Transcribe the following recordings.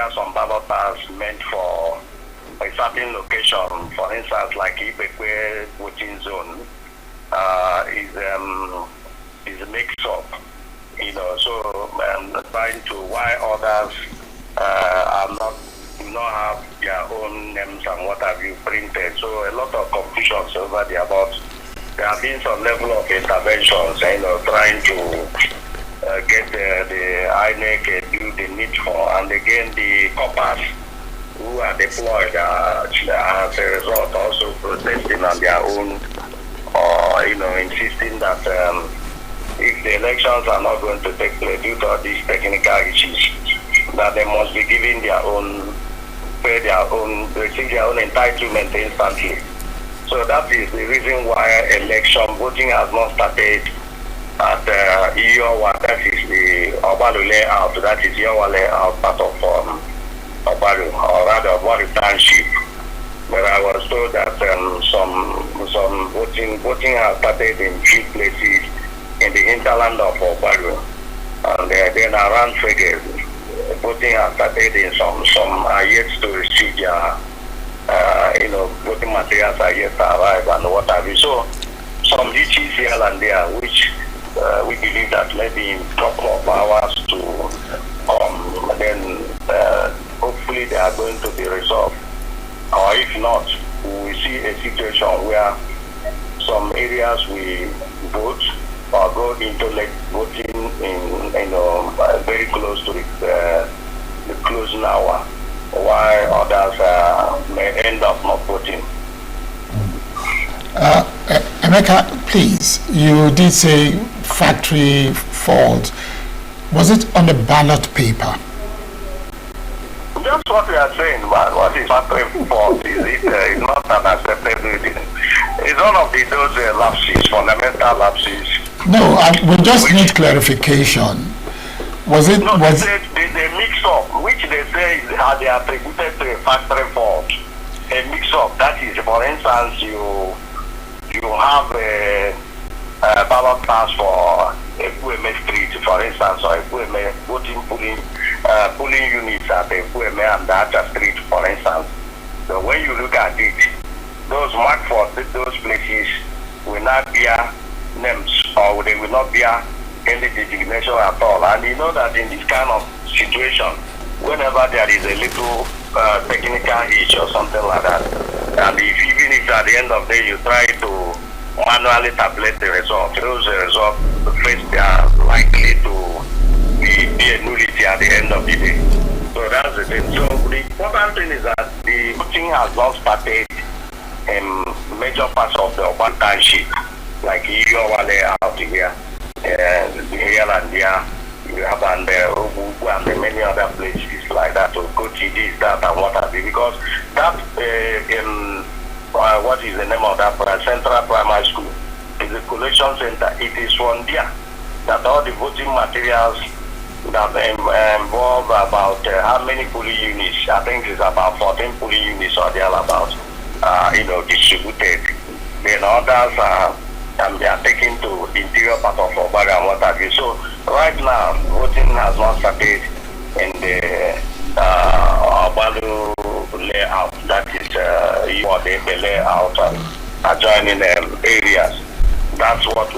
where some ballot are meant for a certain location, for instance, like Ibekwe voting zone, is mixed up. So trying to why others are not do not have their own names and what have you printed. So a lot of confusions over there, but there have been some level of interventions, trying to get the INEC do the needful, and again the coppers who are deployed as a result also protesting on their own, or insisting that if the elections are not going to take place due to all these technical issues, that they must be given their own, receive their own entitlement instantly. So that is the reason why election voting has not started at Iowa, that is the Obalu layout, that is Iowa layout, part of Obalu, or rather Obalu Township, where I was told that some voting has started in few places in the hinterland of Obalu, and then around Fege, voting has started in some are yet to receive their voting materials are yet to arrive and what have you. So some issues here and there which we believe that maybe in a couple of hours to then hopefully they are going to be resolved. Or if not, we will see a situation where some areas we vote or go into like voting in very close to the closing hour, while others may end up not voting. Emeka, please, you did say factory fault. Was it on the ballot paper? That's what we are saying, but what is factory fault is not an acceptable thing. It's one of those lapses, fundamental lapses. No, we just need clarification. Was it? No, they mix up, which they say they attributed to a factory fault. A mix up, that is, for instance, you have a ballot pass for Ekweme Street, for instance, or Ekweme polling units at Ekweme and Dacha Street, for instance. So when you look at it, those marked for those places will not bear names, or they will not bear any designation at all. And you know that in this kind of situation, whenever there is a little technical hitch or something like that, and even if at the end of the day you try to manually tabulate the result, those results they are likely to be a nullity at the end of the day. So that's the thing. So the important thing is that the voting has not started in major parts of the urban township, like Iowa layout here, here and there. You have and many other places like that, to go to this, that, and what have you. Because that what is the name of that Central Primary School is a collection center. It is from there that all the voting materials that involve about how many polling units? I think it's about 14 polling units or thereabouts, distributed. Then others they are taken to the interior part of Obaga and what have you. So right now, voting has not started in the Obalu layout, that is the layout adjoining areas. That's what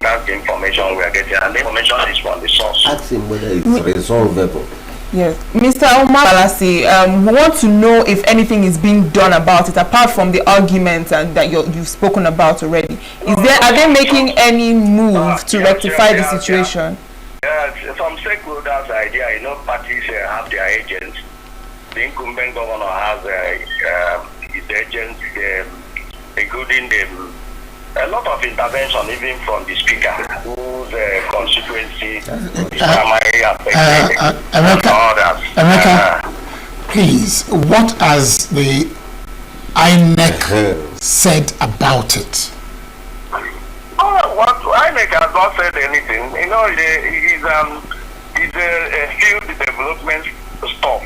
that's the information we are getting, and the information is from the source. Ask him whether it's resolvable. Yes, Mr. Umeagbalasi, we want to know if anything is being done about it, apart from the arguments and that you've spoken about already. Are they making any move to rectify the situation? Yes, some stakeholders' idea, parties have their agents. The incumbent governor has his agents, including a lot of intervention, even from the speaker, whose constituency is primarily affected, and others. Emeka, please, what has the INEC said about it? What INEC has not said anything. It's a field development stuff.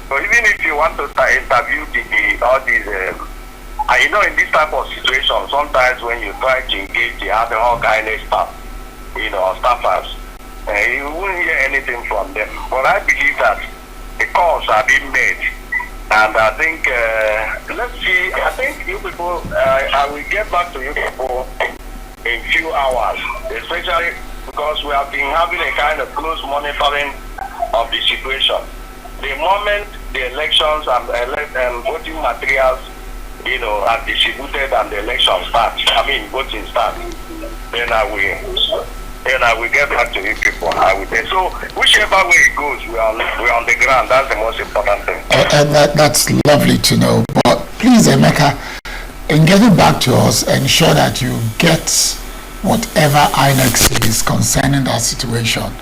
So even if you want to interview all these, in this type of situation, sometimes when you try to engage the other INEC staff, staffers, you won't hear anything from them. But I believe that the calls are being made. And I think, let's see, I think you people, I will get back to you people in few hours, especially because we have been having a kind of close monitoring of the situation. The moment the elections and voting materials, are distributed and the election starts, voting starts, then I will get back to you people. I will say, so whichever way it goes, we're on the ground. That's the most important thing. And that's lovely to know. But please, Emeka, in getting back to us, ensure that you get whatever INEC says concerning that situation,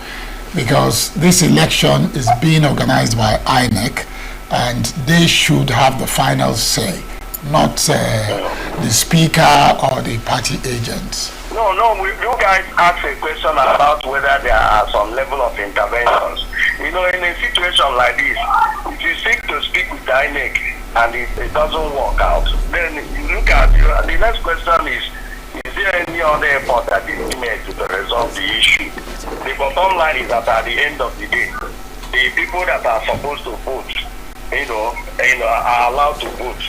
because this election is being organized by INEC and they should have the final say, not the speaker or the party agents. No, you guys asked a question about whether there are some level of interventions. In a situation like this, if you seek to speak with INEC and it doesn't work out, then you look at the next question is there any other effort that is made to resolve the issue? The bottom line is that at the end of the day, the people that are supposed to vote, are allowed to vote.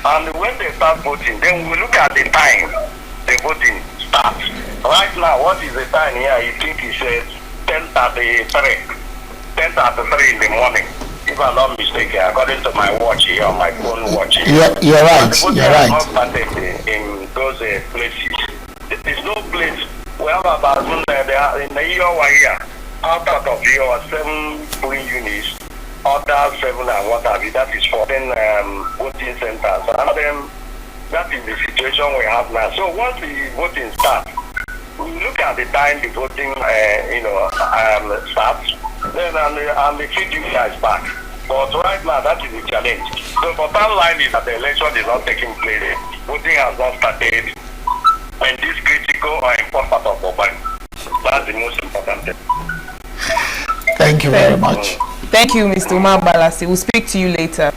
And when they start voting, then we look at the time the voting starts. Right now, what is the time here? I think it's 10:33 in the morning. If I'm not mistaken, according to my watch here, on my phone watch here. You're right. You're right. Not started in those places. There is no place. We have about in the year out of your 7 polling units, other 7 and what have you. That is 14 voting centers, and then that is the situation we have now. So once the voting starts, we look at the time the voting starts, then and the feed you guys back. But right now, that is the challenge. The bottom line is that the election is not taking place. Voting has not started in this critical or important part of Oban. That's the most important thing. Thank you very much. Thank you, Mr. Umeagbalasi. We'll speak to you later.